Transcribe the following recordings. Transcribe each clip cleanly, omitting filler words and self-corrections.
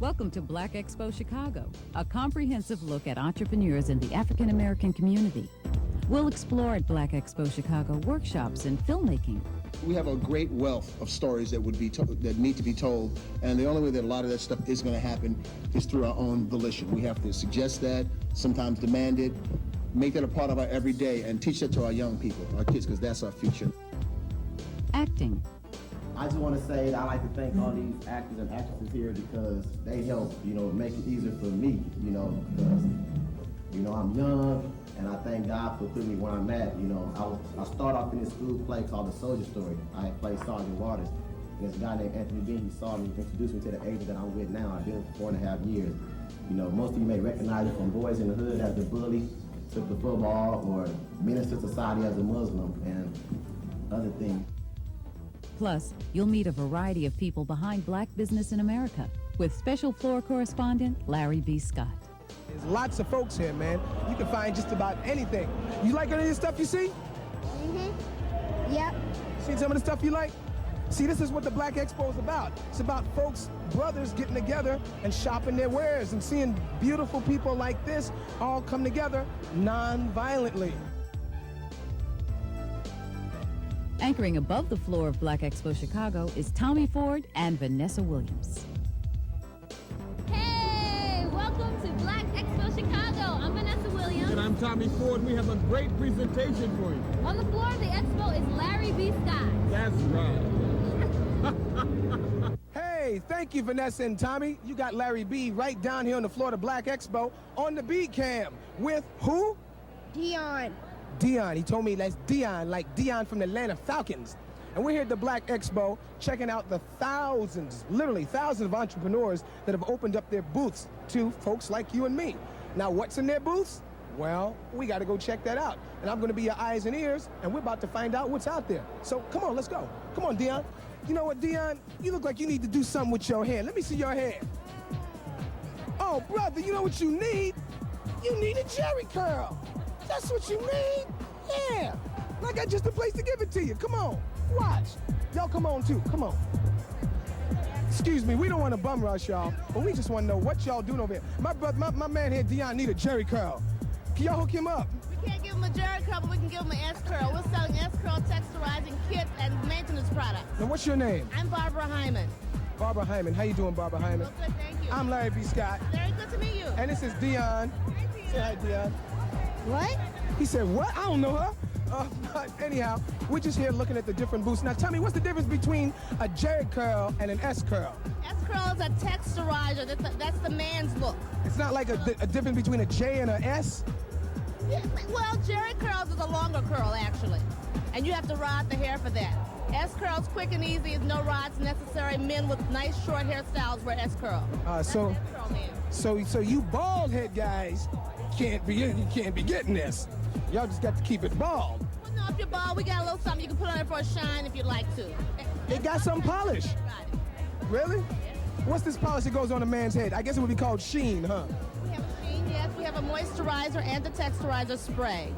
Welcome to Black Expo Chicago, a comprehensive look at entrepreneurs in the African American community. We'll explore at Black Expo Chicago workshops in filmmaking. We have a great wealth of stories that that need to be told, and the only way that a lot of that stuff is going to happen is through our own volition. We have to suggest that, sometimes demand it, make that a part of our everyday, and teach that to our young people, our kids, because that's our future. Acting. I just want to say that I like to thank all these actors and actresses here because they help, make it easier for me, because, I'm young, and I thank God for putting me where I'm at. I started off in this school play called The Soldier Story. I had played Sergeant Waters. There's a guy named Anthony Bean. He saw me, introduced me to the agent that I'm with now. I've been with for 4.5 years. Most of you may recognize me from Boys in the Hood as the bully, took the football, or Minister Society as a Muslim, and other things. Plus, you'll meet a variety of people behind Black business in America with special floor correspondent Larry B. Scott. There's lots of folks here, man. You can find just about anything. You like any of the stuff you see? Mm-hmm. Yep. See some of the stuff you like? See, this is what the Black Expo is about. It's about folks, brothers getting together and shopping their wares and seeing beautiful people like this all come together non-violently. Anchoring above the floor of Black Expo Chicago is Tommy Ford and Vanessa Williams. Hey, welcome to Black Expo Chicago. I'm Vanessa Williams. And I'm Tommy Ford. We have a great presentation for you. On the floor of the expo is Larry B. Scott. That's right. Hey, thank you, Vanessa and Tommy. You got Larry B. right down here on the floor of the Black Expo on the beat cam with who? Dion. Dion. He told me that's Dion, like Dion from the Atlanta Falcons. And we're here at the Black Expo checking out the thousands, literally thousands of entrepreneurs that have opened up their booths to folks like you and me. Now, what's in their booths? Well, we got to go check that out. And I'm going to be your eyes and ears, and we're about to find out what's out there. So come on, let's go. Come on, Dion. You know what, Dion? You look like you need to do something with your hair. Let me see your hair. Oh, brother, you know what you need? You need a jerry curl. That's what you need? Yeah. I got just a place to give it to you. Come on. Watch. Y'all come on, too. Come on. Excuse me. We don't want to bum rush y'all, but we just want to know what y'all doing over here. My brother, my man here, Dion, need a jerry curl. Can y'all hook him up? We can't give him a jerry curl, but we can give him an S-curl. We're selling S-curl texturizing kits and maintenance products. Now, what's your name? I'm Barbara Hyman. Barbara Hyman. How you doing, Barbara Hyman? Well, good, thank you. I'm Larry B. Scott. Very good to meet you. And this is Dion. Hi, Dion. Say hi, Dion. What? He said, what? I don't know her. But anyhow, we're just here looking at the different booths. Now, tell me, what's the difference between a jerry curl and an S-curl? S-curl is a texturizer. That's the man's look. It's not like a difference between a J and a S? Yeah, well, jerry curls is a longer curl, actually. And you have to rod the hair for that. S-curls, quick and easy, is no rods necessary. Men with nice short hairstyles wear S-curl. So you bald head guys can't be getting this. Y'all just got to keep it bald. Well, no, if you're bald, we got a little something you can put on it for a shine if you'd like to. It got some polish. Really? Yeah. What's this polish that goes on a man's head? I guess it would be called sheen, huh? We have a sheen, yes. We have a moisturizer and a texturizer spray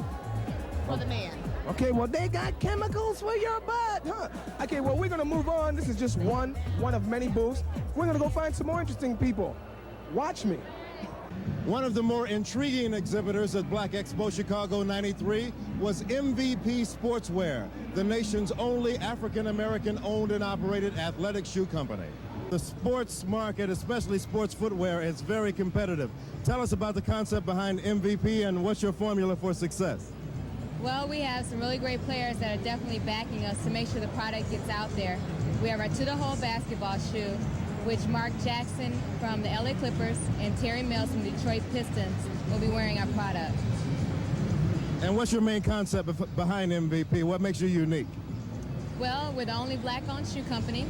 for the man. Okay, well, they got chemicals for your butt, huh? Okay, well, we're going to move on. This is just one of many booths. We're going to go find some more interesting people. Watch me. One of the more intriguing exhibitors at Black Expo Chicago 93 was MVP Sportswear, the nation's only African-American owned and operated athletic shoe company. The sports market, especially sports footwear, is very competitive. Tell us about the concept behind MVP and what's your formula for success? Well, we have some really great players that are definitely backing us to make sure the product gets out there. We have our to-the-hole basketball shoe, which Mark Jackson from the LA Clippers and Terry Mills from Detroit Pistons will be wearing our product. And what's your main concept behind MVP? What makes you unique? Well, we're the only black-owned shoe company.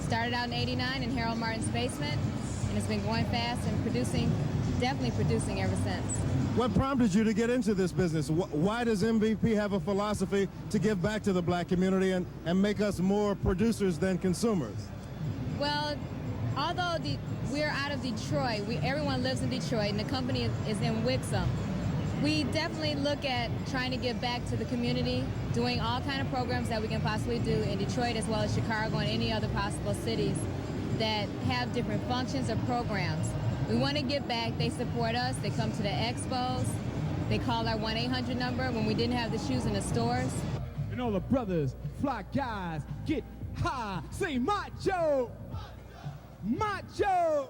Started out in '89 in Harold Martin's basement, and it's been going fast and definitely producing ever since. What prompted you to get into this business? Why does MVP have a philosophy to give back to the black community and make us more producers than consumers? Well, although we're out of Detroit, everyone lives in Detroit, and the company is in Wixom. We definitely look at trying to give back to the community, doing all kind of programs that we can possibly do in Detroit as well as Chicago and any other possible cities. that have different functions or programs. We want to give back. They support us. They come to the expos. They call our 1-800 number when we didn't have the shoes in the stores. And all the brothers, fly guys, get high. Say macho. Macho.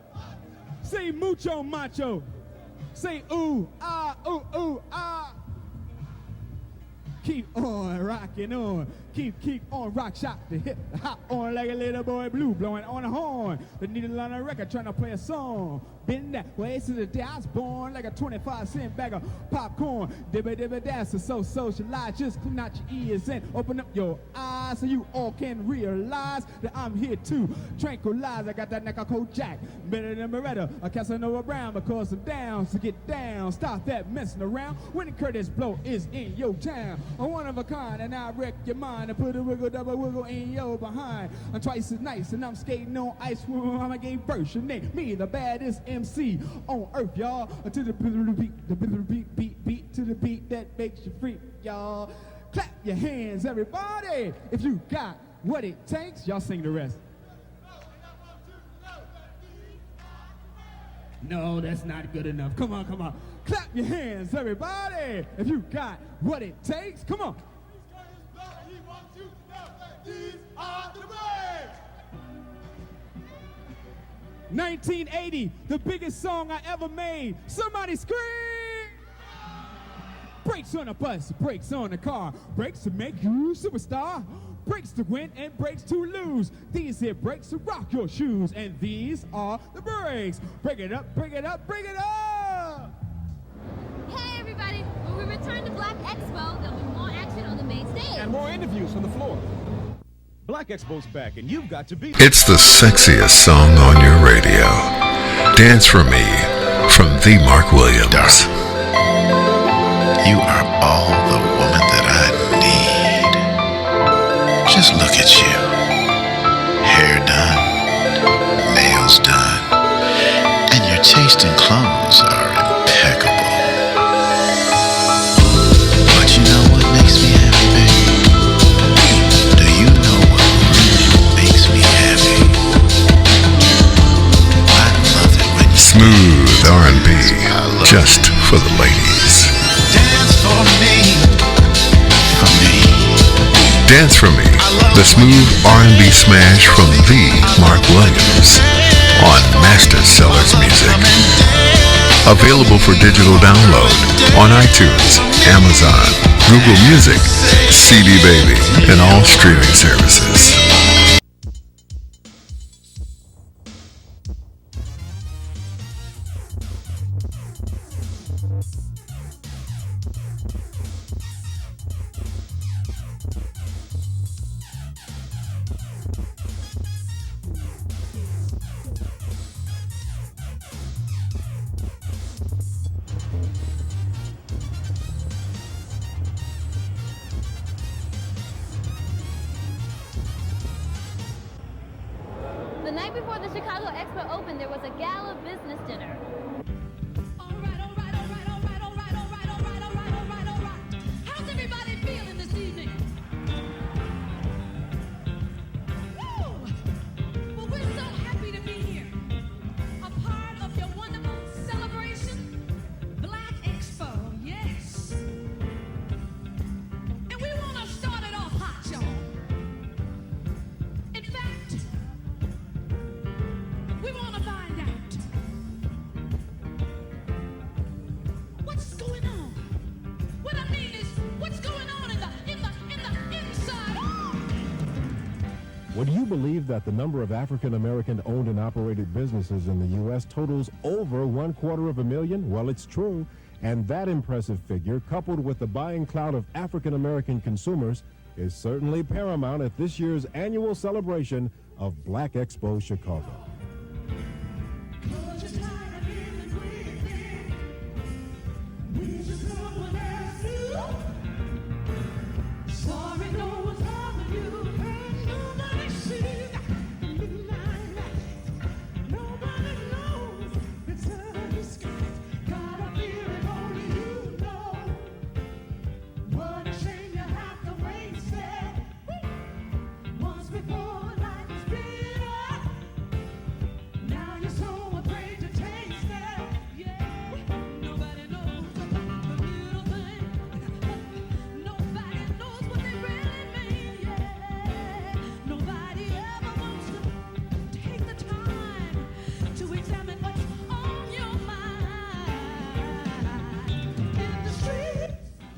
Say mucho macho. Say ooh, ah, ooh, ooh, ah. Keep on rocking on. Keep on rock shot the hip hop on like a little boy blue blowing on a horn. The needle on a record trying to play a song. Been that way since the day I was born, like a 25-cent bag of popcorn. Dibba dance so socialize. Just clean out your ears and open up your eyes so you all can realize that I'm here to tranquilize. I got that neck of Kojak, better than Beretta, a Casanova Brown, because I'm down to get down. Stop that messing around when the Curtis Blow is in your town. I'm one of a kind and I wreck your mind and put a wiggle, double wiggle in your behind. I'm twice as nice and I'm skating on ice. I'm a gay version, name me the baddest MC on earth, y'all. To the beat, to the beat that makes you freak, y'all. Clap your hands, everybody, if you got what it takes. Y'all sing the rest. No, that's not good enough. Come on, come on. Clap your hands, everybody, if you got what it takes. Come on. These are the birds. 1980, the biggest song I ever made. Somebody scream! Brakes on a bus, brakes on a car, brakes to make you superstar. Brakes to win and brakes to lose. These here brakes to rock your shoes, and these are the brakes. Break it up, break it up, break it up! Hey everybody, when we return to Black Expo, there'll be more action on the main stage. And more interviews from the floor. Black Expo's back, and you've got to be... It's the sexiest song on your radio. Dance for Me from the Mark Williams. Darling, you are all the woman that I need. Just look at you. Hair done, nails done, and your taste in clothes are impeccable. But you know what makes me happy, baby? Do you know what really makes me happy? I love it when you Smooth R&B, just for the ladies. dance for me, for me. Dance for Me, the smooth R&B smash from the Mark Williams on Master Sellers Music. Available for digital download on iTunes, Amazon, Google Music, CD Baby, and all streaming services. The night before the Chicago Expo opened, there was a gala business dinner. How's everybody feeling this evening? Woo! Well, we're so happy to be here. A part of your wonderful celebration, Black Expo, yes. And we want to start it off hot, y'all. In fact, we want to find out what's going on. What I mean is, what's going on in the inside? Would you believe that the number of African-American owned and operated businesses in the U.S. totals over 250,000? Well, it's true. And that impressive figure, coupled with the buying clout of African-American consumers, is certainly paramount at this year's annual celebration of Black Expo Chicago.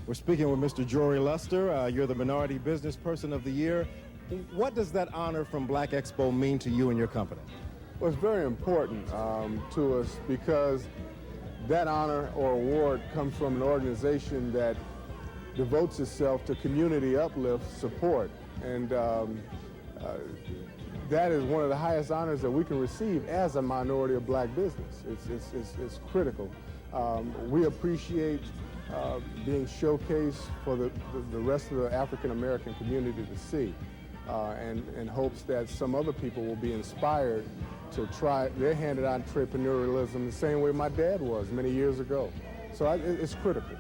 We're speaking with Mr. Jory Lester. You're the Minority Business Person of the Year. What does that honor from Black Expo mean to you and your company? Well, it's very important to us because that honor or award comes from an organization that devotes itself to community uplift support. And that is one of the highest honors that we can receive as a minority of black business. It's critical. We appreciate being showcased for the rest of the African American community to see, and in hopes that some other people will be inspired to try their hand at entrepreneurialism the same way my dad was many years ago. So it's critical.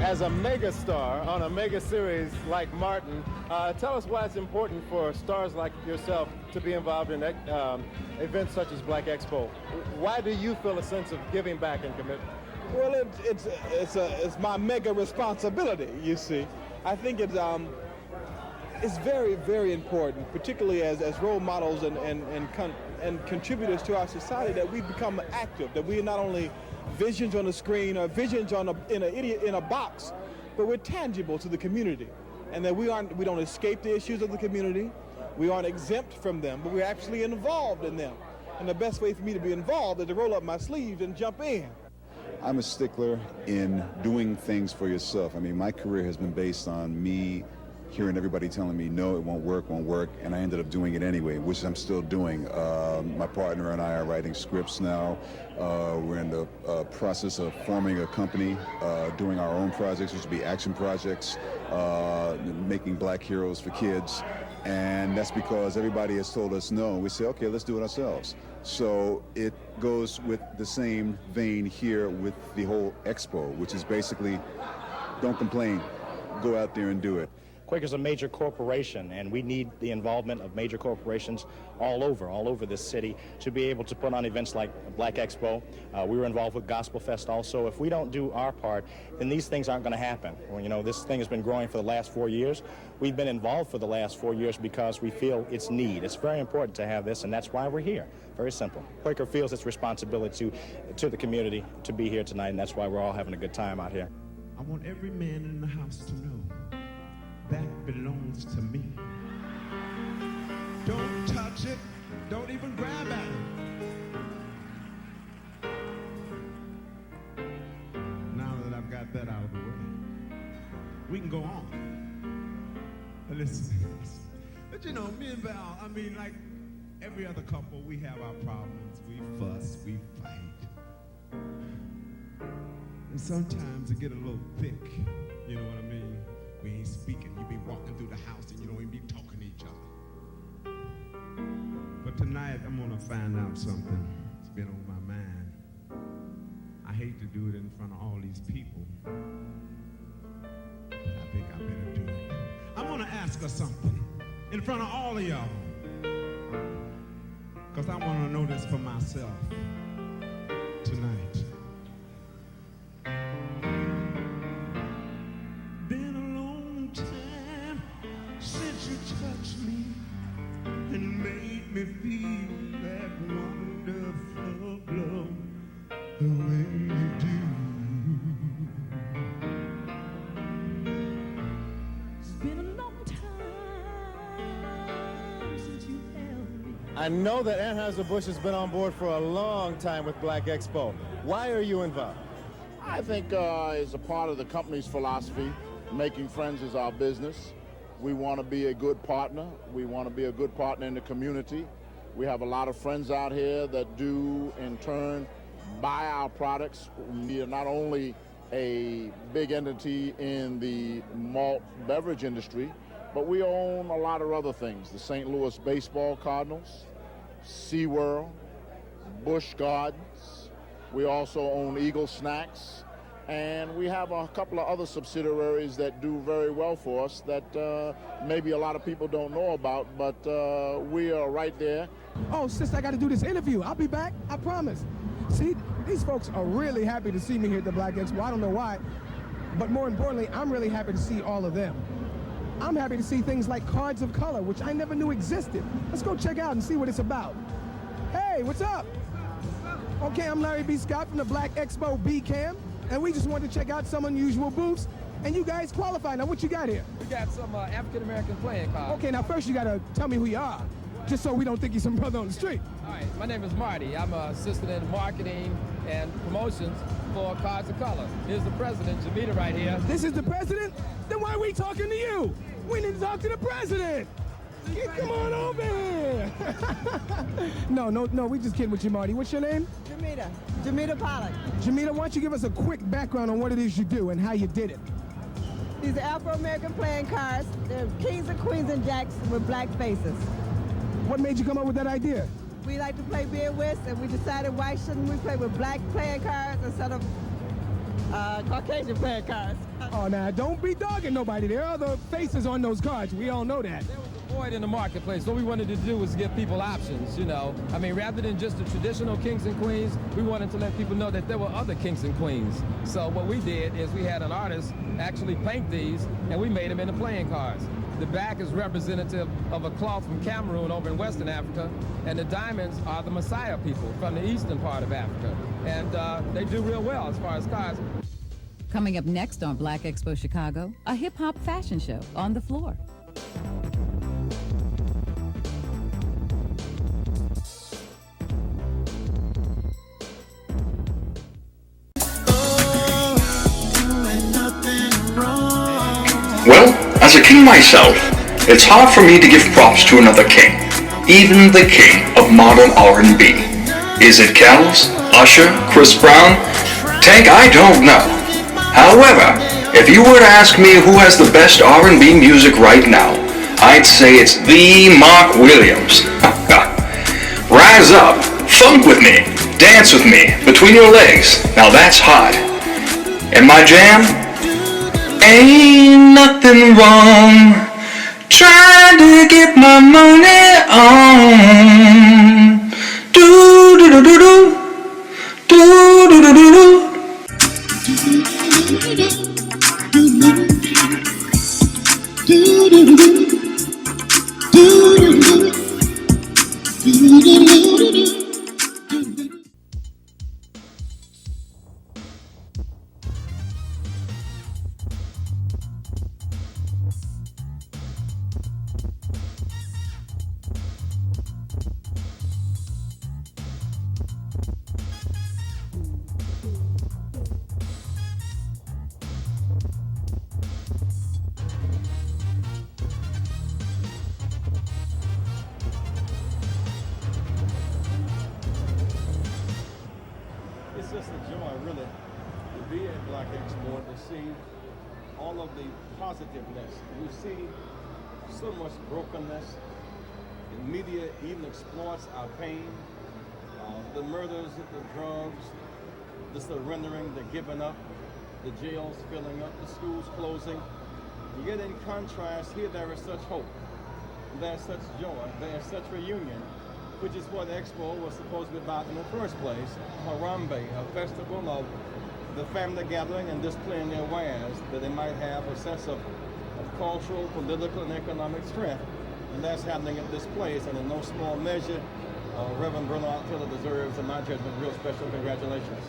As a mega star on a mega series like Martin, tell us why it's important for stars like yourself to be involved in events such as Black Expo. Why do you feel a sense of giving back and commitment? Well, it's my mega responsibility, you see. I think it's very, very important, particularly as role models and contributors to our society, that we become active, that we are not only visions on the screen or visions in a box, but we're tangible to the community, and that we don't escape the issues of the community. We aren't exempt from them, but we're actually involved in them. And the best way for me to be involved is to roll up my sleeves and jump in. I'm a stickler in doing things for yourself. I mean, my career has been based on me hearing everybody telling me, no, it won't work, and I ended up doing it anyway, which I'm still doing. My partner and I are writing scripts now. We're in the process of forming a company, doing our own projects, which would be action projects, making black heroes for kids. And that's because everybody has told us no. We say, okay, let's do it ourselves. So it goes with the same vein here with the whole Expo, which is basically, don't complain, go out there and do it. Quaker's a major corporation, and we need the involvement of major corporations all over this city to be able to put on events like Black Expo. We were involved with Gospel Fest also. If we don't do our part, then these things aren't going to happen. Well, you know, this thing has been growing for the last 4 years. We've been involved for the last 4 years because we feel it's need. It's very important to have this, and that's why we're here. Very simple. Quaker feels its responsibility to the community to be here tonight, and that's why we're all having a good time out here. I want every man in the house to know that belongs to me. Don't touch it. Don't even grab at it. Now that I've got that out of the way, we can go on. Listen. But you know, me and Val, I mean, like every other couple, we have our problems. We fuss, we fight. And sometimes it get a little thick, you know what I mean? We ain't speaking. You be walking through the house and you don't even be talking to each other. But tonight I'm gonna find out something that's been on my mind. I hate to do it in front of all these people, but I think I better do it. I'm gonna ask her something in front of all of y'all, because I wanna know this for myself tonight. Touched me and made me feel that wonderful glow the way you do. It's been a long time since you held me. I know that Anheuser-Busch has been on board for a long time with Black Expo. Why are you involved? I think it's a part of the company's philosophy. Making friends is our business. We want to be a good partner. We want to be a good partner in the community. We have a lot of friends out here that do, in turn, buy our products. We are not only a big entity in the malt beverage industry, but we own a lot of other things. The St. Louis Baseball Cardinals, SeaWorld, Busch Gardens. We also own Eagle Snacks. And we have a couple of other subsidiaries that do very well for us that maybe a lot of people don't know about, but we are right there. Oh, sister, I got to do this interview. I'll be back, I promise. See, these folks are really happy to see me here at the Black Expo. I don't know why. But more importantly, I'm really happy to see all of them. I'm happy to see things like cards of color, which I never knew existed. Let's go check out and see what it's about. Hey, what's up? Okay, I'm Larry B. Scott from the Black Expo B-Cam, and we just wanted to check out some unusual booths, and you guys qualify. Now, what you got here? We got some African-American playing cards. Okay, now first you gotta tell me who you are, just so we don't think you're some brother on the street. All right, my name is Marty. I'm an assistant in marketing and promotions for Cards of Color. Here's the president, Jamita, right here. This is the president? Then why are we talking to you? We need to talk to the president. Come on over here. No, we just kidding with you, Marty. What's your name? Jamita Pollock. Jamita, why don't you give us a quick background on what it is you do and how you did it? These are Afro-American playing cards. They're kings and queens and jacks with black faces. What made you come up with that idea? We like to play beer whist, and we decided why shouldn't we play with black playing cards instead of Caucasian playing cards. Oh, now, don't be dogging nobody. There are other faces on those cards. We all know that. There was a void in the marketplace. What we wanted to do was give people options, you know. I mean, rather than just the traditional kings and queens, we wanted to let people know that there were other kings and queens. So what we did is we had an artist actually paint these, and we made them into playing cards. The back is representative of a cloth from Cameroon over in Western Africa, and the diamonds are the Messiah people from the eastern part of Africa. And they do real well as far as cards. Coming up next on Black Expo Chicago, a hip-hop fashion show on the floor. Well, as a king myself, it's hard for me to give props to another king, even the king of modern R&B. Is it Kells, Usher, Chris Brown? Tank, I don't know. However, if you were to ask me who has the best R&B music right now, I'd say it's the Mark Williams. Rise up, funk with me, dance with me, between your legs. Now that's hot. And my jam? Ain't nothing wrong trying to get my money on. Do do do do do do do do do do. It's just a joy, really, to be at Black Expo and to see all of the positiveness. We see so much brokenness. The media even exploits our pain. The murders, the drugs, the surrendering, the giving up, the jails filling up, the schools closing. Yet in contrast, here there is such hope. There's such joy. There's such reunion, which is what Expo was supposed to be about in the first place. Harambe, a festival of the family gathering and displaying their wares, that they might have a sense of cultural, political, and economic strength. And that's happening at this place, and in no small measure, Reverend Bernard Taylor deserves, in my judgment, real special congratulations.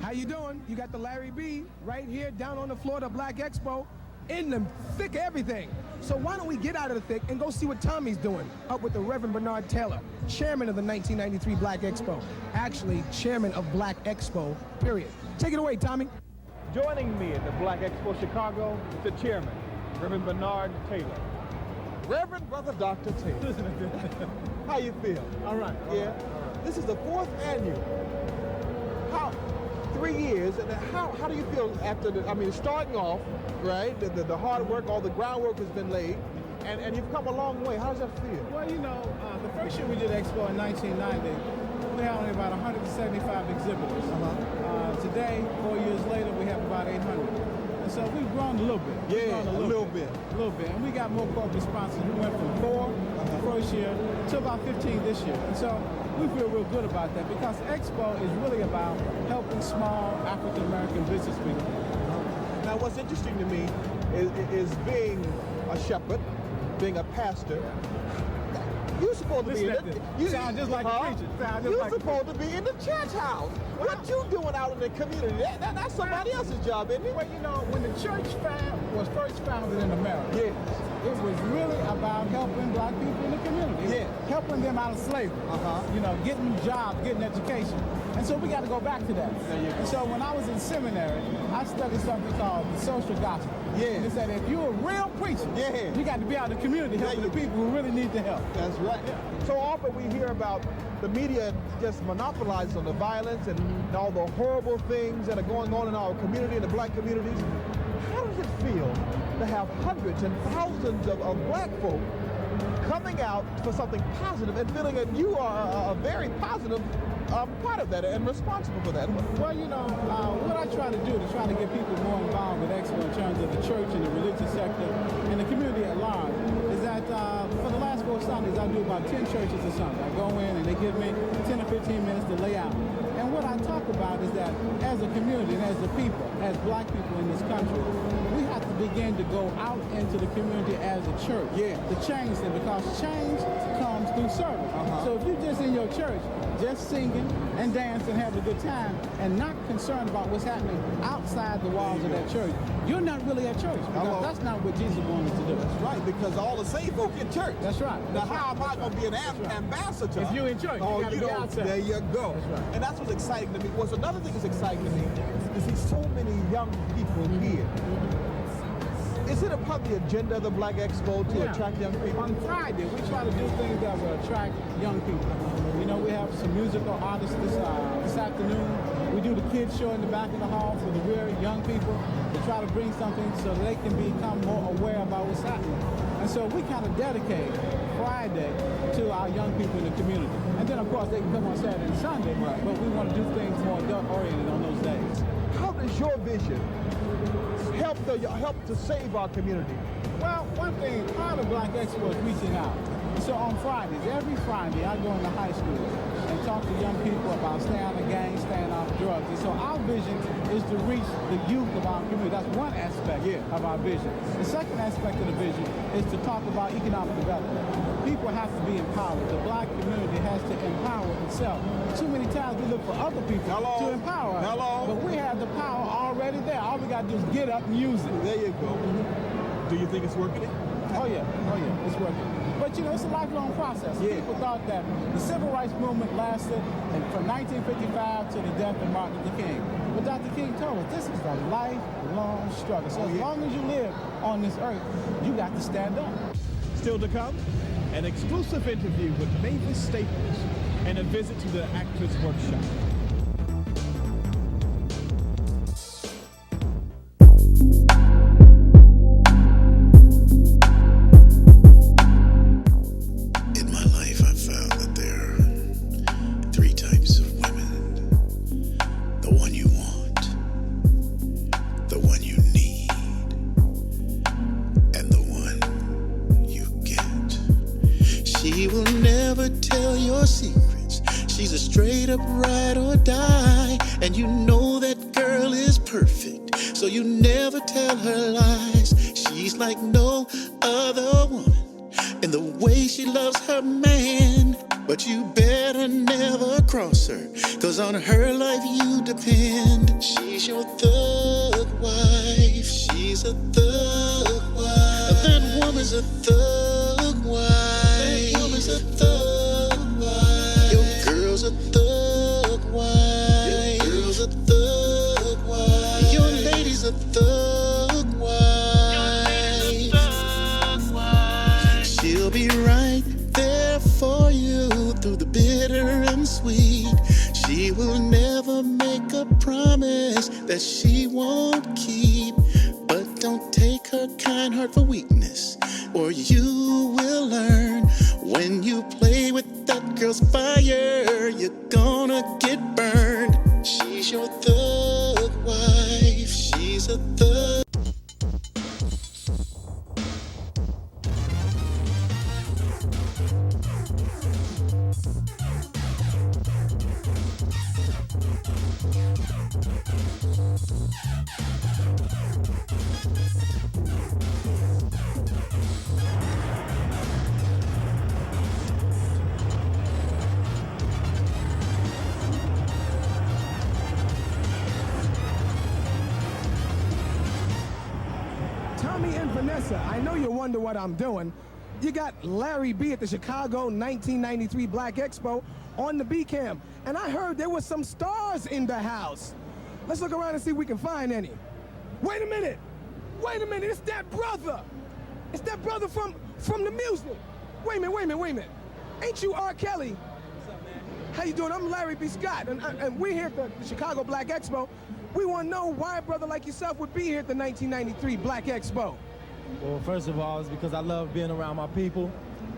How you doing? You got the Larry B right here down on the floor of the Black Expo, in the thick of everything. So why don't we get out of the thick and go see what Tommy's doing up with the Reverend Bernard Taylor, chairman of the 1993 Black Expo. Actually, chairman of Black Expo, period. Take it away, Tommy. Joining me at the Black Expo Chicago is the chairman, Reverend Bernard Taylor. Reverend Brother Dr. Taylor. How you feel? All right. Yeah. All right. This is the 4th annual. 3 years, and how do you feel after starting off, right? The hard work, all the groundwork has been laid, and you've come a long way. How does that feel? Well, you know, the first year we did Expo in 1990, we had only about 175 exhibitors. Today, 4 years later, we have about 800. And so we've grown a little bit. Yeah, a little bit. A little bit. And we got more corporate sponsors. We went from 4 the first year to about 15 this year. And so we feel real good about that because Expo is really about helping small African-American business people. Now, what's interesting to me is being a shepherd, being a pastor. You're supposed to be in the... You sound just like a preacher. You're supposed to be in the church house. What you doing out in the community? That's somebody else's job, isn't it? Well, you know, when the church was first founded in America, it was really about helping black people in the community. Helping them out of slavery. You know, getting jobs, getting education. And so we got to go back to that. And so when I was in seminary, I studied something called the social gospel. And it said if you're a real preacher, you got to be out in the community helping the people who really need the help. That's right. So often we hear about the media just monopolizes on the violence and all the horrible things that are going on in our community, in the black communities. How does it feel to have hundreds and thousands of black folk coming out for something positive and feeling that you are a very positive part of that and responsible for that? Well, you know, what I try to do to try to get people more involved with Expo in terms of the church and the religious sector and the community at large is that for the last 4 Sundays, I do about 10 churches a Sunday. I go in and they give me 10 or 15 minutes to lay out. And what I talk about is that as a community and as a people, as black people in this country, we have to begin to go out into the community as a church to change them, because change comes through service. So if you're just in your church, just singing and dancing, having a good time, and not concerned about what's happening outside the walls of that church, you're not really at church, because that's not what Jesus wanted to do. That's right, because all the saved folk in church. That's right. Now, how am I going to be an ambassador? If you're in church, you got to be outside. There you go. That's right. And that's what's exciting to me. What's another thing that's exciting to me is see so many young people here. Is it upon the agenda of the Black Expo to attract young people? On Friday, we try to do things that will attract young people. You know, we have some musical artists this afternoon. We do the kids show in the back of the hall for the real young people to try to bring something so they can become more aware about what's happening. And so we kind of dedicate Friday to our young people in the community. And then, of course, they can come on Saturday and Sunday, but we want to do things more adult-oriented on those days. How does your vision help to save our community? Well, one thing, part of Black Expo is reaching out. So on Fridays, every Friday, I go into high school and talk to young people about staying out of gangs, staying off drugs. And so our vision is to reach the youth of our community. That's one aspect of our vision. The second aspect of the vision is to talk about economic development. People have to be empowered. The black community has to empower itself. Too many times we look for other people to empower us. But we have the power already there. All we got to do is get up and use it. There you go. Do you think it's working? Oh yeah, it's working. But you know, it's a lifelong process. People thought that the civil rights movement lasted from 1955 to the death of Martin Luther King. But Dr. King told us this is a lifelong struggle. So as long as you live on this earth, you got to stand up. Still to come, an exclusive interview with Mavis Staples and a visit to the Actors Workshop. On her life you depend. She's your thug wife. She's a thug wife. That woman's a thug wife. That woman's a thug wife. Your girl's a thug wife. Your girl's a thug wife. Your lady's a thug wife. Thug wife. She'll be right there for you through the bitter and sweet. She will never make a promise that she won't keep. But don't take her kind heart for weakness, or you will learn. When you play with that girl's fire, you're gonna get burned. She's your thug wife. She's a thug. Tommy and Vanessa, I know you wonder what I'm doing. You got Larry B at the Chicago 1993 Black Expo on the B-Cam. And I heard there were some stars in the house. Let's look around and see if we can find any. Wait a minute. Wait a minute. It's that brother. It's that brother from the music. Wait a minute. Ain't you R. Kelly? What's up, man? How you doing? I'm Larry B. Scott, and we're here at the Chicago Black Expo. We want to know why a brother like yourself would be here at the 1993 Black Expo. Well, first of all, it's because I love being around my people,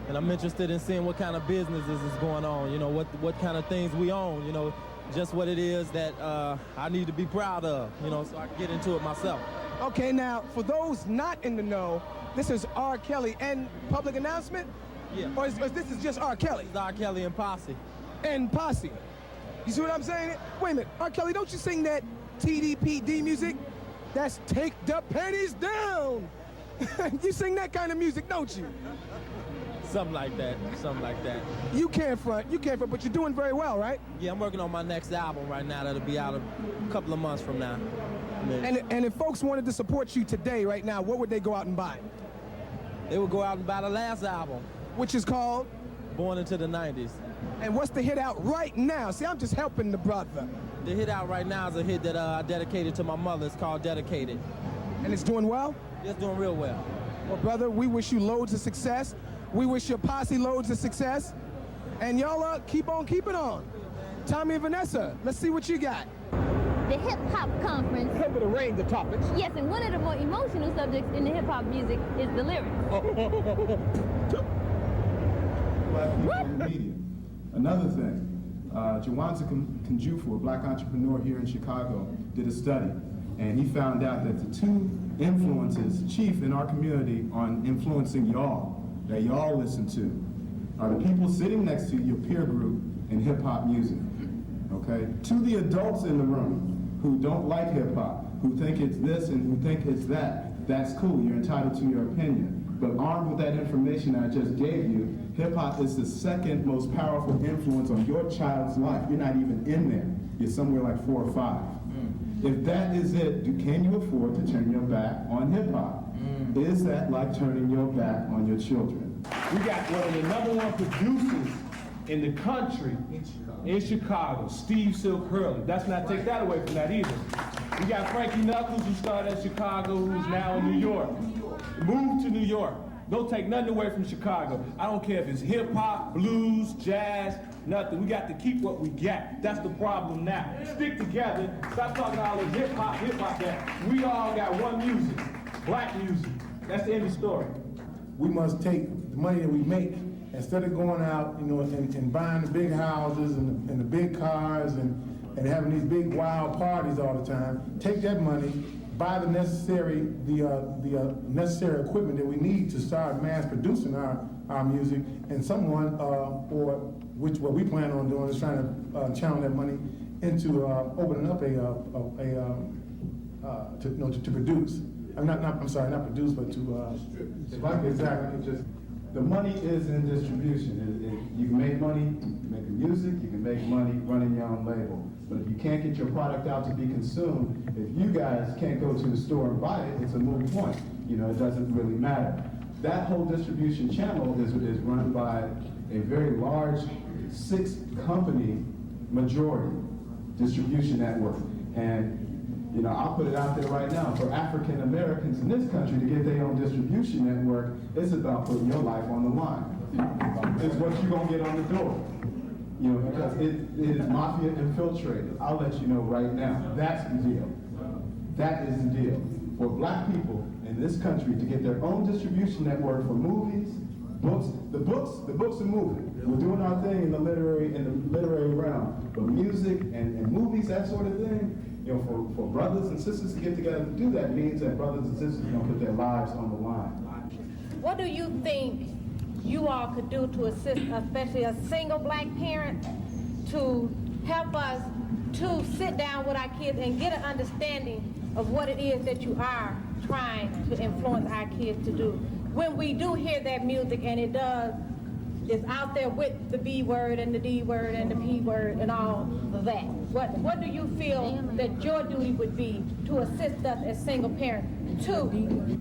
and I'm interested in seeing what kind of businesses is going on, you know, what kind of things we own, you know, just what it is that I need to be proud of, you know, so I can get into it myself. Okay, now, for those not in the know, this is R. Kelly and public announcement? Yeah. Or this is just R. Kelly? It's R. Kelly and Posse. And Posse. You see what I'm saying? Wait a minute, R. Kelly, don't you sing that TDPD music? That's Take the Panties Down. You sing that kind of music, don't you? Something like that. You can't front, but you're doing very well, right? Yeah, I'm working on my next album right now that'll be out a couple of months from now. And if folks wanted to support you today, right now, what would they go out and buy? They would go out and buy the last album. Which is called? Born into the 90s. And what's the hit out right now? See, I'm just helping the brother. The hit out right now is a hit that I dedicated to my mother. It's called Dedicated. And it's doing well? It's doing real well. Well, brother, we wish you loads of success. We wish your posse loads of success. And y'all keep on keeping on. Tommy and Vanessa, let's see what you got. The Hip Hop Conference. Cover the range of topics. Yes, and one of the more emotional subjects in the hip hop music is the lyrics. Black people in media. Another thing, Jawanza Kanjufu, a black entrepreneur here in Chicago, did a study, and he found out that the two influences chief in our community on influencing y'all, that y'all listen to, are the people sitting next to your peer group in hip-hop music, okay? To the adults in the room who don't like hip-hop, who think it's this and who think it's that, that's cool, you're entitled to your opinion. But armed with that information I just gave you, hip-hop is the second most powerful influence on your child's life. You're not even in there. You're somewhere like 4 or 5. If that is it, can you afford to turn your back on hip-hop? Is that like turning your back on your children? We got one of the #1 producers in the country in Chicago, Steve Silk Hurley. Let's not take that away from that either. We got Frankie Knuckles, who started in Chicago, who's now in New York. Moved to New York. Don't take nothing away from Chicago. I don't care if it's hip hop, blues, jazz, nothing. We got to keep what we got. That's the problem now. Stick together. Stop talking all this hip hop that. We all got one music, black music. That's the end of the story. We must take the money that we make, instead of going out, you know, and buying the big houses and the big cars and having these big wild parties all the time. Take that money, buy the necessary necessary equipment that we need to start mass producing our music, and someone what we plan on doing is trying to channel that money into opening up to produce. Not produce, but to exactly. The money is in distribution. You can make money making music, you can make money running your own label. But if you can't get your product out to be consumed, if you guys can't go to the store and buy it, it's a moot point. You know, it doesn't really matter. That whole distribution channel is run by a very large 6-company majority distribution network. And you know, I'll put it out there right now, for African Americans in this country to get their own distribution network, it's about putting your life on the line. It's what you're gonna get on the door. You know, because it is mafia infiltrated. I'll let you know right now. That's the deal. That is the deal. For black people in this country to get their own distribution network for movies, books, the books are moving. We're doing our thing in the literary realm. But music and movies, that sort of thing, you know, for brothers and sisters to get together to do that means that brothers and sisters are going to put their lives on the line. What do you think you all could do to assist, especially a single black parent, to help us to sit down with our kids and get an understanding of what it is that you are trying to influence our kids to do. When we do hear that music and it's out there with the B word and the D word and the P word and all of that, what do you feel that your duty would be to assist us as single parents to?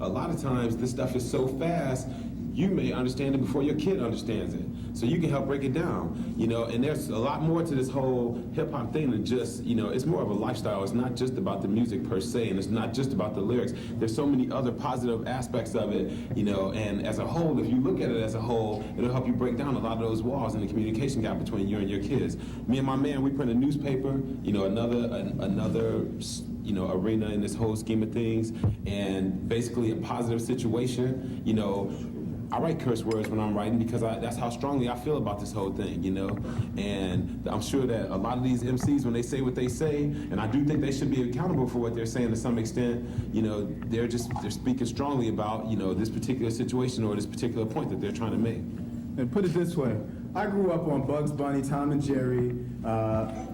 A lot of times this stuff is so fast, you may understand it before your kid understands it. So you can help break it down, you know, and there's a lot more to this whole hip hop thing than just, you know, it's more of a lifestyle. It's not just about the music per se, and it's not just about the lyrics. There's so many other positive aspects of it, you know, and as a whole, if you look at it as a whole, it'll help you break down a lot of those walls and the communication gap between you and your kids. Me and my man, we print a newspaper, you know, another you know, arena in this whole scheme of things, and basically a positive situation, you know. I write curse words when I'm writing because that's how strongly I feel about this whole thing, you know? And I'm sure that a lot of these MCs, when they say what they say, and I do think they should be accountable for what they're saying to some extent, you know, they're speaking strongly about, you know, this particular situation or this particular point that they're trying to make. And put it this way, I grew up on Bugs Bunny, Tom and Jerry,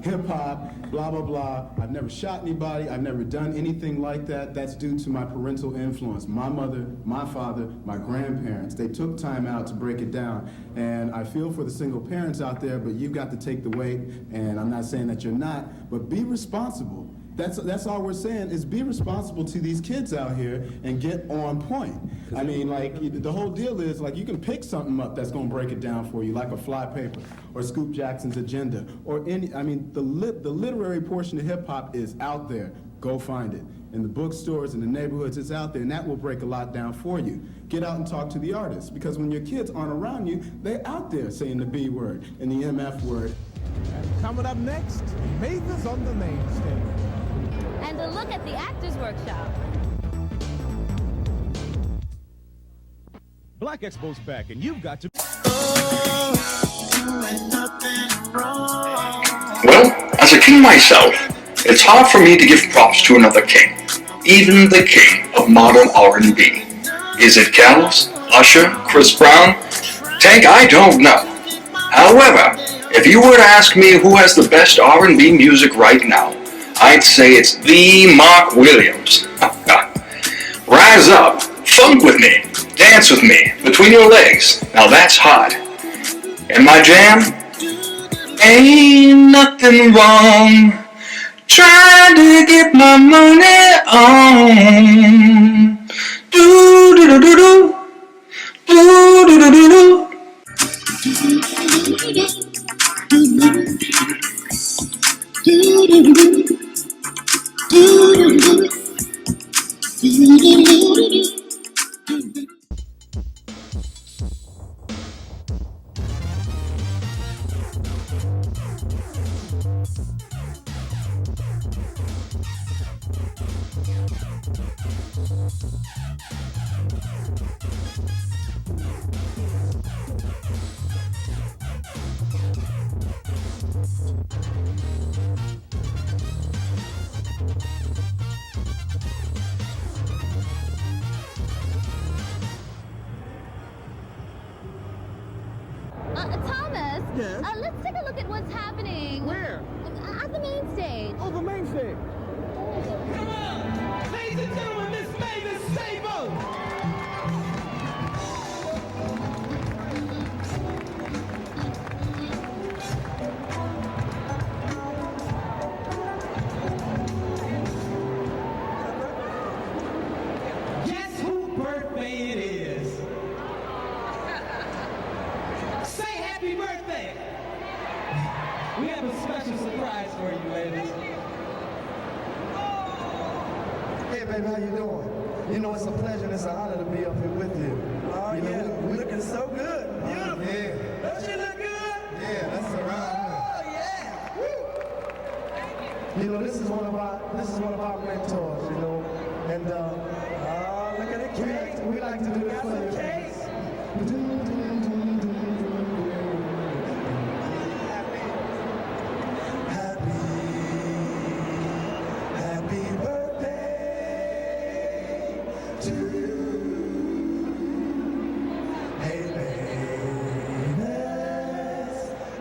hip-hop, blah, blah, blah. I've never shot anybody. I've never done anything like that. That's due to my parental influence. My mother, my father, my grandparents. They took time out to break it down. And I feel for the single parents out there, but you've got to take the weight, and I'm not saying that you're not, but be responsible. That's all we're saying is be responsible to these kids out here and get on point. I mean, like, the whole deal is, like, you can pick something up that's going to break it down for you, like a Fly Paper or Scoop Jackson's Agenda or I mean, the literary portion of hip-hop is out there. Go find it. In the bookstores, in the neighborhoods, it's out there, and that will break a lot down for you. Get out and talk to the artists, because when your kids aren't around you, they're out there saying the B word and the MF word. Coming up next, Mavis on the main stage. And a look at the Actors Workshop. Black Expo's back, and you've got to... Well, as a king myself, it's hard for me to give props to another king, even the king of modern R&B. Is it Kells, Usher, Chris Brown? Tank, I don't know. However, if you were to ask me who has the best R&B music right now, I'd say it's the Mark Williams. Rise up, funk with me, dance with me, between your legs. Now that's hot. And my jam? Ain't nothing wrong trying to get my money on. Do do do do do. Do do do do do. Do do do do. Thomas, let's take a look at what's happening. Where? At the main stage. Oh, the main stage. Come on! Ladies and gentlemen, Miss Mavis Sable! Guess whose birthday it is? Say happy birthday! We have a special surprise for you, ladies. Hey, baby, how you doing? You know, it's a pleasure and it's an honor to be up here with you. Oh, you know, we looking so good. Beautiful. Yeah. Don't you look good? Yeah, that's around. Oh, yeah. Woo. You know, this is one of our mentors, you know, and look at the cake. We like to do this for you.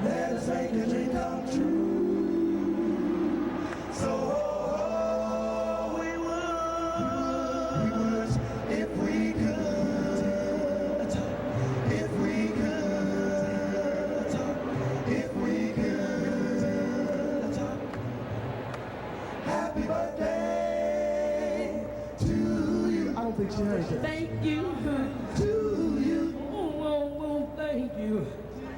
Let's make the dream come true. you heard that. Thank you to you. Oh, thank you.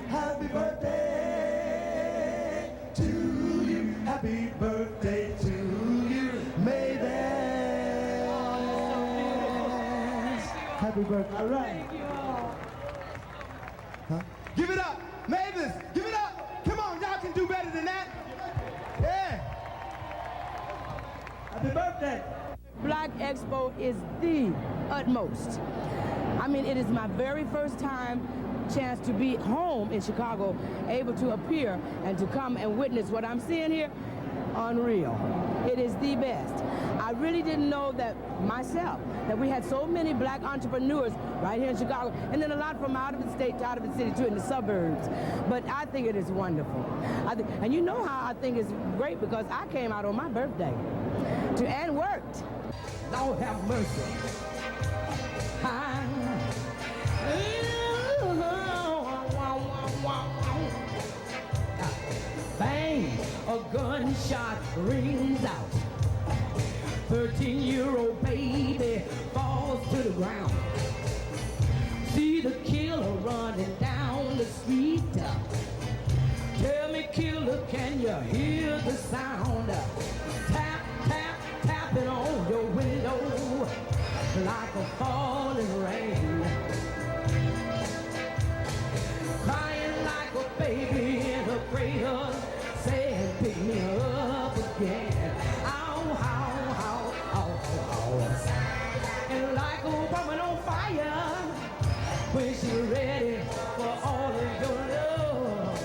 Happy birthday to you. Happy birthday to you. May that. Happy birthday. All right. Huh? Give it up. Mavis, give it up. Come on, y'all can do better than that. Yeah. Happy birthday. Black Expo is the utmost. I mean, it is my very first chance to be home in Chicago, able to appear and to come and witness what I'm seeing here. Unreal. It is the best. I really didn't know that myself, that we had so many black entrepreneurs right here in Chicago, and then a lot from out of the state, out of the city too, in the suburbs. But I think it is wonderful. And you know how I think it's great, because I came out on my birthday and worked. Lord have mercy. Bang, a gunshot rings out. 13-year-old baby falls to the ground. See the killer running down the street. Tell me, killer, can you hear the sound? Tap, tap, tapping on your window like a falling rain. Crying like a baby in a cradle, saying, pick me up again. Ow, ow, ow, ow, ow, ow. And like a woman on fire, when she's ready for all of your love.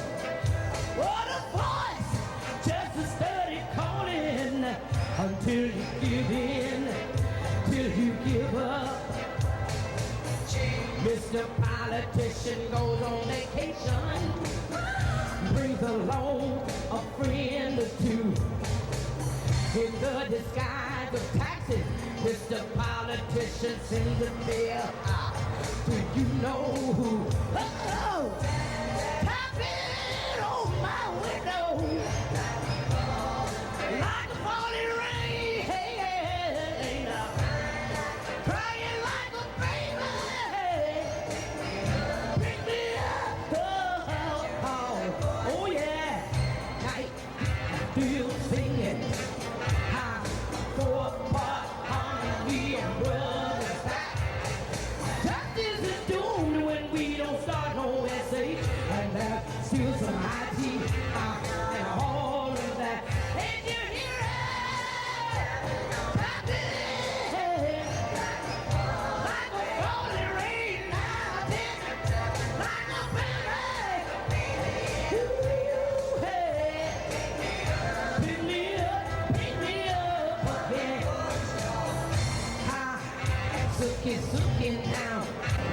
What a voice, just a steady calling, until you give in, till you give up. Mr. Politician goes on vacation, brings along a friend or two. In the disguise of taxes, Mr. Politician sends a bill. Do you know who? Oh, tap it on my window like a falling rain, crying like a baby. Pick me up, oh yeah. Night, do you sing it? Four-part harmony and brothers back. Justice is doomed when we don't start no essay, and there's still some IT and all of that. Did you hear it? Tap it like a falling rain now, like a baby. Pick me up again. Suki now.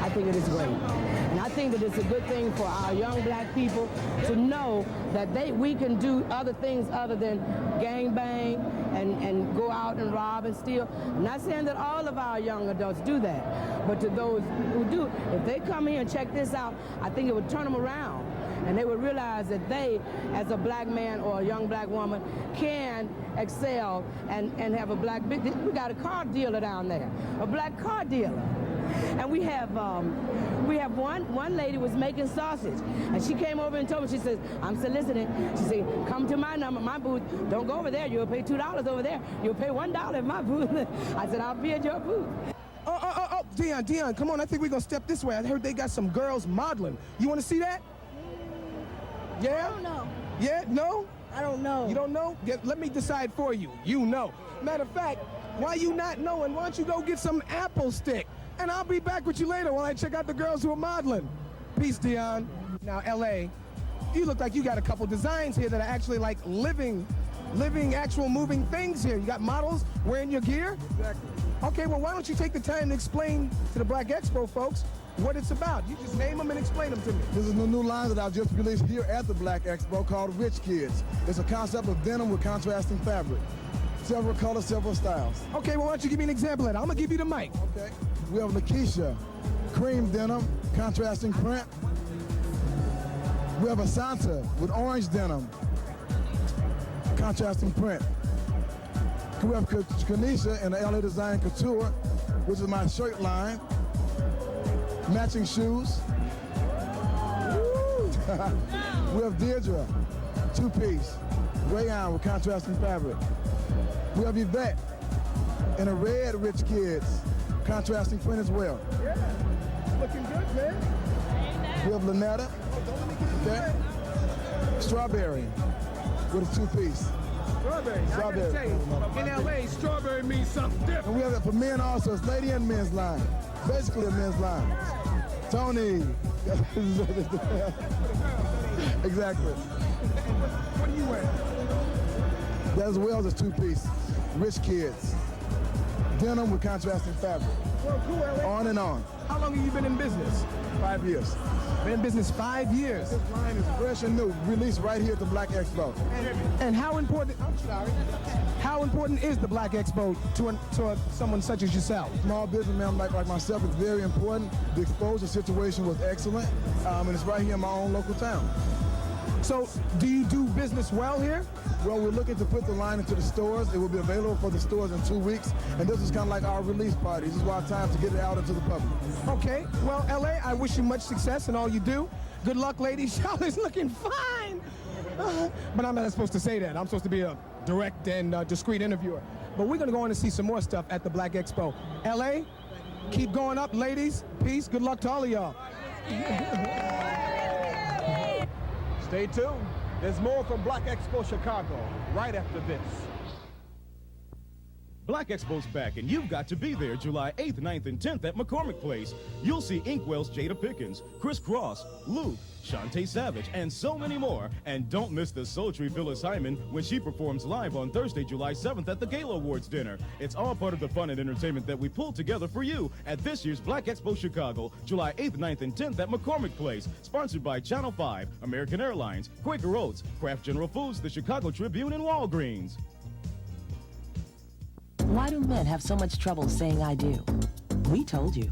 I think it is great. And I think that it's a good thing for our young black people to know that we can do other things other than gangbang and go out and rob and steal. I'm not saying that all of our young adults do that, but to those who do, if they come here and check this out, I think it would turn them around. And they would realize that they, as a black man or a young black woman, can excel and have a black business. We got a car dealer down there, a black car dealer. And we have one lady was making sausage, and she came over and told me, she says, I'm soliciting. She said, come to my number, my booth. Don't go over there. You'll pay $2 over there. You'll pay $1 at my booth. I said, I'll be at your booth. Oh, Dion, come on. I think we're going to step this way. I heard they got some girls modeling. You want to see that? Yeah? I don't know. Yeah? No? I don't know. You don't know? Let me decide for you. You know. Matter of fact, why you not knowing? Why don't you go get some apple stick? And I'll be back with you later while I check out the girls who are modeling. Peace, Dion. Now, L.A., you look like you got a couple designs here that are actually like living, actual moving things here. You got models wearing your gear? Exactly. Okay, well, why don't you take the time to explain to the Black Expo folks what it's about? You just name them and explain them to me. This is a new line that I've just released here at the Black Expo called Rich Kids. It's a concept of denim with contrasting fabric. Several colors, several styles. Okay, well, why don't you give me an example of that? I'm going to give you the mic. Okay. We have Lakeisha, cream denim, contrasting print. We have Asanta with orange denim, contrasting print. We have Kanisha in the LA Design Couture which is my shirt line, matching shoes. We have Deirdre, two-piece, rayon with contrasting fabric. We have Yvette in a red Rich Kids, contrasting print as well. Yeah, looking good, man. We have Lynetta, okay, strawberry with a two-piece. Strawberry. I gotta tell you, in LA, strawberry means something different. And we have it for men also. It's lady and men's line. Basically a men's line. Tony. Exactly. What are you wearing? That as well as a two-piece. Rich Kids. Denim with contrasting fabric. Well, cool, LA. On and on. How long have you been in business? 5 years. Been in business 5 years. This line is fresh and new, released right here at the Black Expo. And how important, I'm sorry, how important is the Black Expo to someone such as yourself? Small businessman like myself is very important. The exposure situation was excellent, and it's right here in my own local town. So, do you do business well here? Well, we're looking to put the line into the stores. It will be available for the stores in 2 weeks, and this is kind of like our release party. This is our time to get it out into the public. Okay, well, LA, I wish you much success in all you do. Good luck, ladies. Y'all is looking fine. But I'm not supposed to say that. I'm supposed to be a direct and discreet interviewer. But we're going to go on and see some more stuff at the Black Expo. LA, keep going up, ladies. Peace. Good luck to all of y'all. Stay tuned. There's more from Black Expo Chicago right after this. Black Expo's back, and you've got to be there July 8th, 9th, and 10th at McCormick Place. You'll see Inkwell's Jada Pickens, Chris Cross, Luke, Shantae Savage, and so many more. And don't miss the sultry Phyllis Hyman when she performs live on Thursday, July 7th at the Gala Awards dinner. It's all part of the fun and entertainment that we pulled together for you at this year's Black Expo Chicago, July 8th, 9th, and 10th at McCormick Place. Sponsored by Channel 5, American Airlines, Quaker Oats, Kraft General Foods, the Chicago Tribune, and Walgreens. Why do men have so much trouble saying I do? We told you.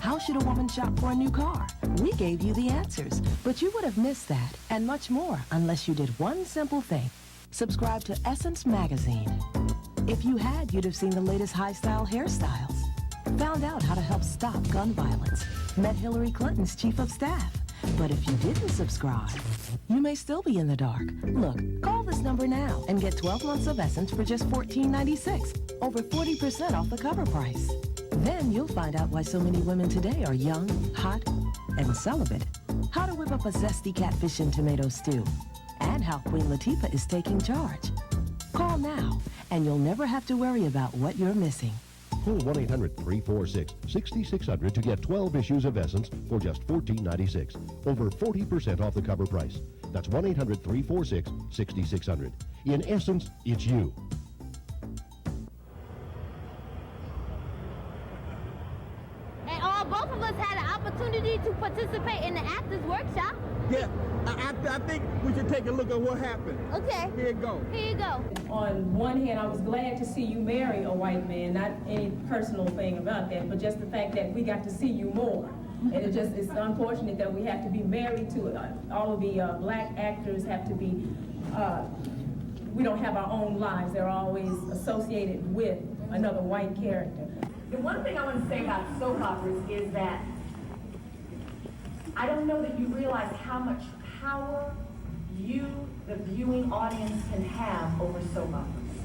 How should a woman shop for a new car? We gave you the answers, but you would have missed that and much more unless you did one simple thing. Subscribe to Essence Magazine. If you had, you'd have seen the latest high-style hairstyles, found out how to help stop gun violence, met Hillary Clinton's chief of staff. But if you didn't subscribe, you may still be in the dark. Look, call this number now and get 12 months of Essence for just $14.96, over 40% off the cover price. Then you'll find out why so many women today are young, hot, and celibate. How to whip up a zesty catfish and tomato stew. And how Queen Latifah is taking charge. Call now, and you'll never have to worry about what you're missing. Call 1-800-346-6600 to get 12 issues of Essence for just $14.96. Over 40% off the cover price. That's 1-800-346-6600. In Essence, it's you. And both of us had an opportunity to participate in the Actors Workshop. Yeah, I think we should take a look at what happened. Okay. Here you go. Here you go. On one hand, I was glad to see you marry a white man, not any personal thing about that, but just the fact that we got to see you more. And it's unfortunate that we have to be married to it. All of the black actors have to be, we don't have our own lives. They're always associated with another white character. The one thing I want to say about soap operas is that I don't know that you realize how much power you, the viewing audience, can have over soap operas.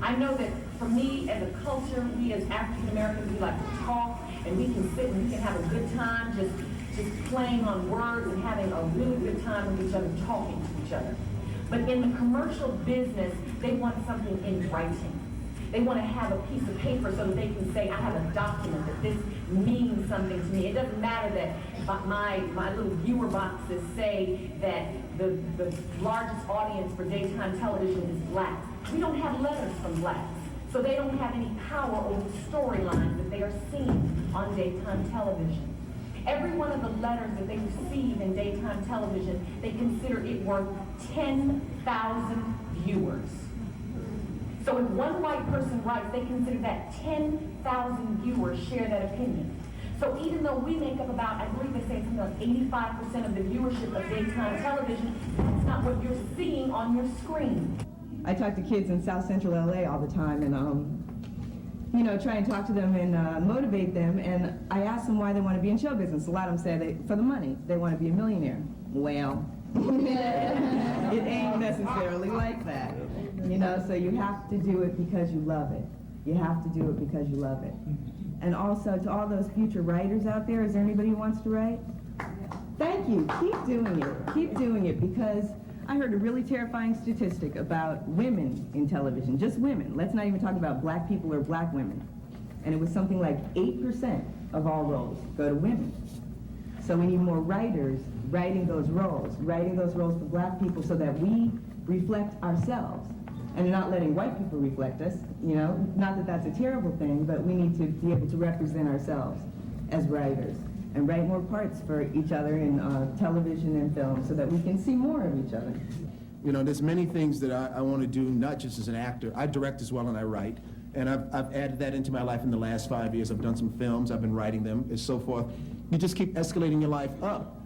I know that for me, as a culture, we as African Americans, we like to talk, and we can sit and we can have a good time just playing on words and having a really good time with each other, talking to each other. But in the commercial business, they want something in writing. They want to have a piece of paper so that they can say, I have a document that this means something to me. It doesn't matter that my little viewer boxes say that the largest audience for daytime television is black. We don't have letters from blacks, so they don't have any power over the storylines that they are seeing on daytime television. Every one of the letters that they receive in daytime television, they consider it worth 10,000 viewers. So if one white person writes, they consider that 10,000 viewers share that opinion. So even though we make up about, I believe they say something like 85% of the viewership of daytime television, that's not what you're seeing on your screen. I talk to kids in South Central LA all the time, and you know, try and talk to them and motivate them. And I asked them why they want to be in show business. A lot of them said for the money. They want to be a millionaire. Well, it ain't necessarily like that. You know, so you have to do it because you love it. You have to do it because you love it. And also to all those future writers out there, is there anybody who wants to write? Thank you. Keep doing it. Keep doing it, because I heard a really terrifying statistic about women in television, just women. Let's not even talk about black people or black women. And it was something like 8% of all roles go to women. So we need more writers writing those roles for black people so that we reflect ourselves and not letting white people reflect us, you know. Not that that's a terrible thing, but we need to be able to represent ourselves as writers and write more parts for each other in television and film so that we can see more of each other. You know, there's many things that I want to do, not just as an actor. I direct as well and I write. And I've added that into my life in the last 5 years. I've done some films, I've been writing them, and so forth. You just keep escalating your life up.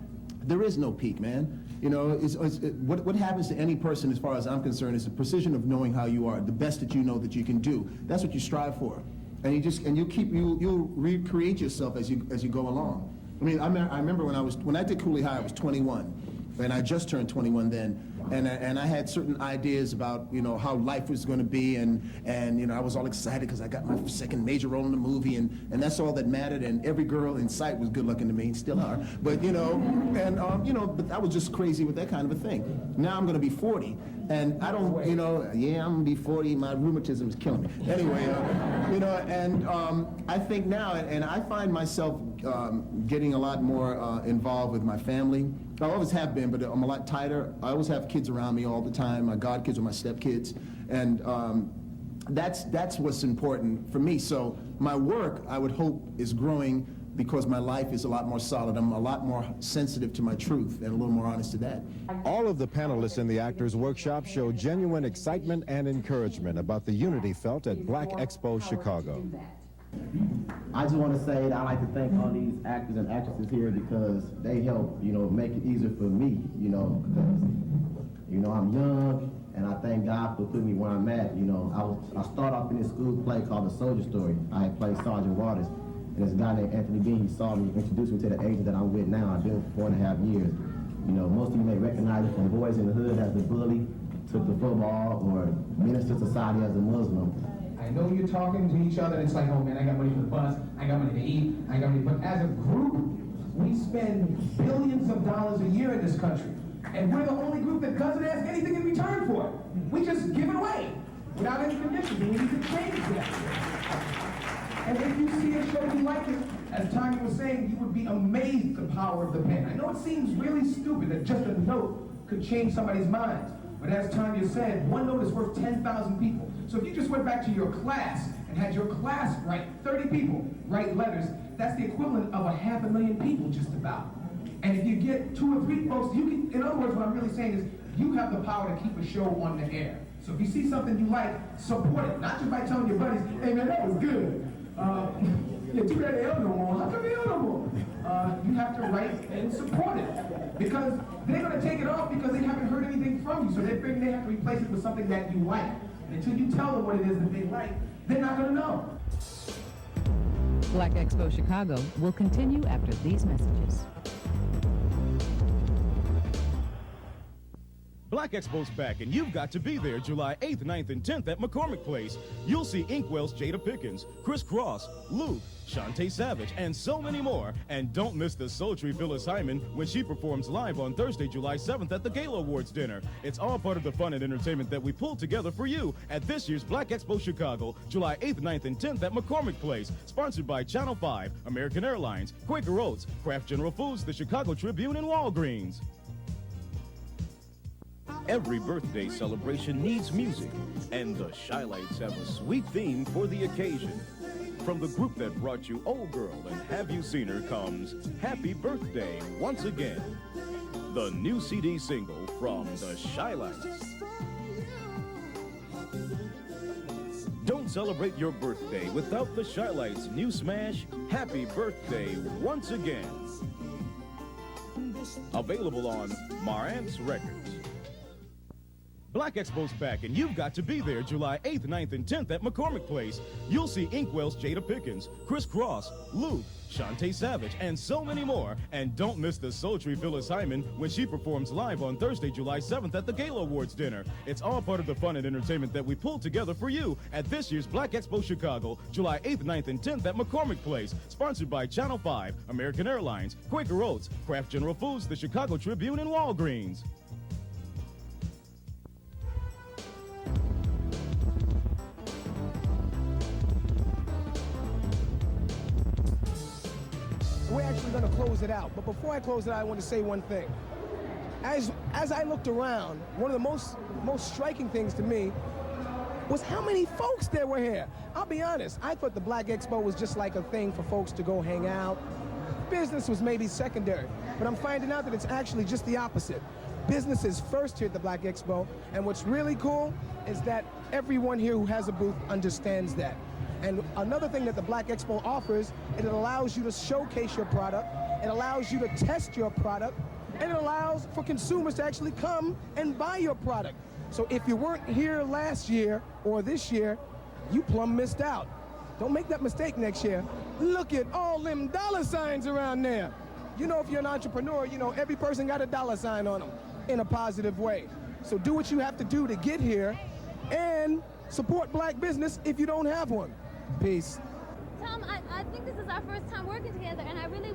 There is no peak, man. You know, what happens to any person, as far as I'm concerned, is the precision of knowing how you are, the best that you know that you can do. That's what you strive for, and you recreate yourself as you go along. I mean, I remember when I did Cooley High, I was 21, and I just turned 21 then. And I had certain ideas about, you know, how life was going to be, and you know, I was all excited because I got my second major role in the movie, and that's all that mattered, and every girl in sight was good looking to me, and still are, but you know, and you know, but I was just crazy with that kind of a thing. Now I'm going to be 40, and I don't, you know, yeah, I'm going to be 40, my rheumatism is killing me. Anyway, you know, and I think now, and I find myself getting a lot more involved with my family. I always have been, but I'm a lot tighter. I always have kids around me all the time, my godkids or my stepkids, and that's what's important for me. So my work, I would hope, is growing because my life is a lot more solid. I'm a lot more sensitive to my truth and a little more honest to that. All of the panelists in the Actors Workshop show genuine excitement and encouragement about the unity felt at Black Expo Chicago. I just want to say that I like to thank all these actors and actresses here because they help, you know, make it easier for me, you know, because, you know, I'm young, and I thank God for putting me where I'm at. You know, I started off in this school play called The Soldier Story. I had played Sergeant Waters, and this guy named Anthony Bean, he saw me, introduced me to the agent that I'm with now. I've been for 4.5 years. You know, most of you may recognize it from Boys in the Hood as the bully, took the football, or Minister Society as a Muslim. I know you're talking to each other, and it's like, oh man, I got money for the bus, I got money to eat, I got money, but as a group, we spend billions of dollars a year in this country, and we're the only group that doesn't ask anything in return for it. We just give it away without any conditions, and we need to change that. And if you see a show you like it, as Tanya was saying, you would be amazed at the power of the pen. I know it seems really stupid that just a note could change somebody's mind, but as Tanya said, one note is worth 10,000 people. So if you just went back to your class and had your class write 30 people write letters, that's the equivalent of 500,000 people just about. And if you get 2 or 3 folks, you can, in other words, what I'm really saying is you have the power to keep a show on the air. So if you see something you like, support it. Not just by telling your buddies, hey man, that was good. Yeah, too bad they no more. How come they no more? You have to write and support it. Because they're going to take it off because they haven't heard anything from you. So they have to replace it with something that you like. Until you tell them what it is that they like, they're not going to know. Black Expo Chicago will continue after these messages. Black Expo's back, and you've got to be there July 8th, 9th, and 10th at McCormick Place. You'll see Inkwell's Jada Pickens, Chris Cross, Luke, Shantae Savage, and so many more. And don't miss the sultry Phyllis Hyman when she performs live on Thursday, July 7th at the Gala Awards dinner. It's all part of the fun and entertainment that we pulled together for you at this year's Black Expo Chicago, July 8th, 9th, and 10th at McCormick Place. Sponsored by Channel 5, American Airlines, Quaker Oats, Kraft General Foods, the Chicago Tribune, and Walgreens. Every birthday celebration needs music, and the Shylights have a sweet theme for the occasion. From the group that brought you Oh Girl and Have You Seen Her comes Happy Birthday Once Again, the new CD single from the Shylights. Don't celebrate your birthday without the Shylights' new smash, Happy Birthday Once Again. Available on Marantz Records. Black Expo's back, and you've got to be there July 8th, 9th, and 10th at McCormick Place. You'll see Inkwell's Jada Pickens, Chris Cross, Luke, Shantae Savage, and so many more. And don't miss the sultry Phyllis Hyman when she performs live on Thursday, July 7th at the Gala Awards dinner. It's all part of the fun and entertainment that we pulled together for you at this year's Black Expo Chicago, July 8th, 9th, and 10th at McCormick Place. Sponsored by Channel 5, American Airlines, Quaker Oats, Kraft General Foods, the Chicago Tribune, and Walgreens. We're actually going to close it out. But before I close it out, I want to say one thing. As I looked around, one of the most striking things to me was how many folks there were here. I'll be honest, I thought the Black Expo was just like a thing for folks to go hang out. Business was maybe secondary, but I'm finding out that it's actually just the opposite. Business is first here at the Black Expo, and what's really cool is that everyone here who has a booth understands that. And another thing that the Black Expo offers, it allows you to showcase your product, it allows you to test your product, and it allows for consumers to actually come and buy your product. So if you weren't here last year or this year, you plumb missed out. Don't make that mistake next year. Look at all them dollar signs around there. You know, if you're an entrepreneur, you know, every person got a dollar sign on them in a positive way. So do what you have to do to get here and support black business if you don't have one. Peace. Tom, I think this is our first time working together, and I really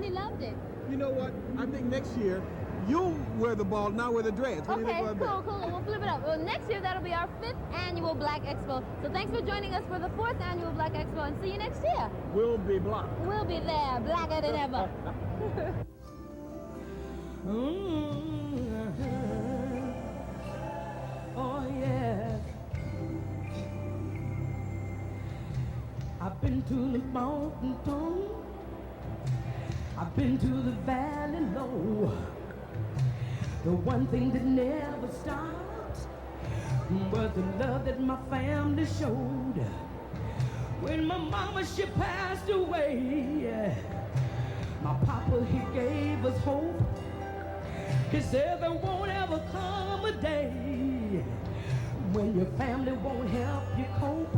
loved it. You know what? I think next year you'll wear the ball, not wear the dreads. What do you Okay, think about cool. We'll flip it up. Well, next year, that'll be our 5th annual Black Expo. So thanks for joining us for the 4th annual Black Expo, and see you next year. that? We'll be black. We'll be there, blacker than ever. Oh, yeah. I've been to the mountain top. I've been to the valley low. The one thing that never stopped was the love that my family showed. When my mama, she passed away, my papa, he gave us hope. He said there won't ever come a day when your family won't help you cope.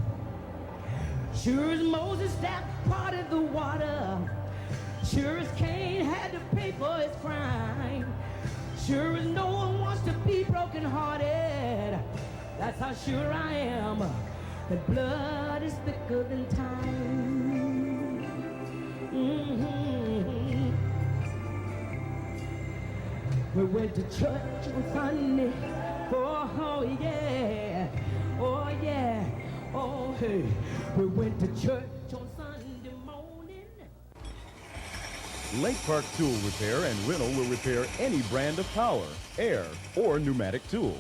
Sure as Moses that parted the water, sure as Cain had to pay for his crime, sure as no one wants to be brokenhearted, that's how sure I am that blood is thicker than time. We went to church on Sunday, oh yeah, oh yeah, oh hey. We went to church on Sunday morning. Lake Park Tool Repair and Rental will repair any brand of power, air, or pneumatic tool.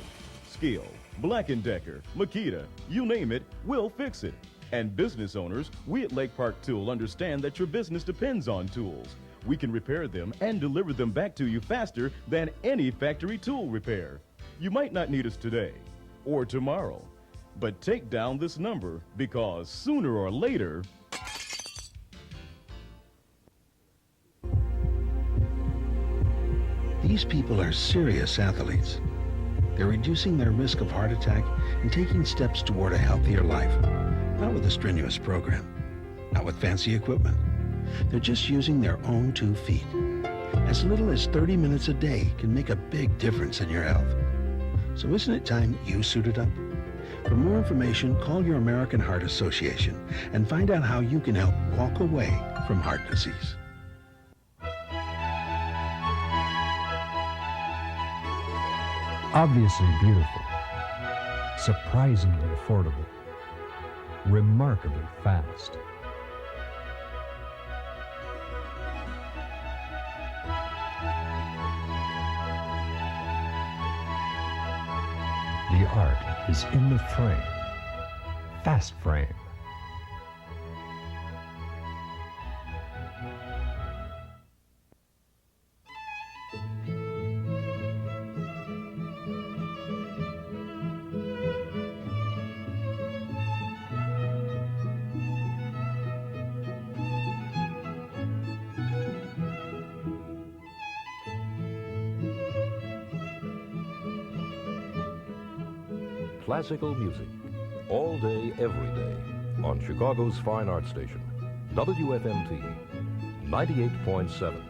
Skil, Black & Decker, Makita, you name it, we'll fix it. And business owners, we at Lake Park Tool understand that your business depends on tools. We can repair them and deliver them back to you faster than any factory tool repair. You might not need us today or tomorrow, but take down this number because sooner or later, these people are serious athletes. They're reducing their risk of heart attack and taking steps toward a healthier life. Not with a strenuous program, not with fancy equipment. They're just using their own 2 feet. As little as 30 minutes a day can make a big difference in your health. So isn't it time you suited up? For more information, call your American Heart Association and find out how you can help walk away from heart disease. Obviously beautiful, surprisingly affordable, remarkably fast. The art is in the frame. Fast Frame. classical music. All day, every day. On Chicago's Fine Art Station. WFMT 98.7.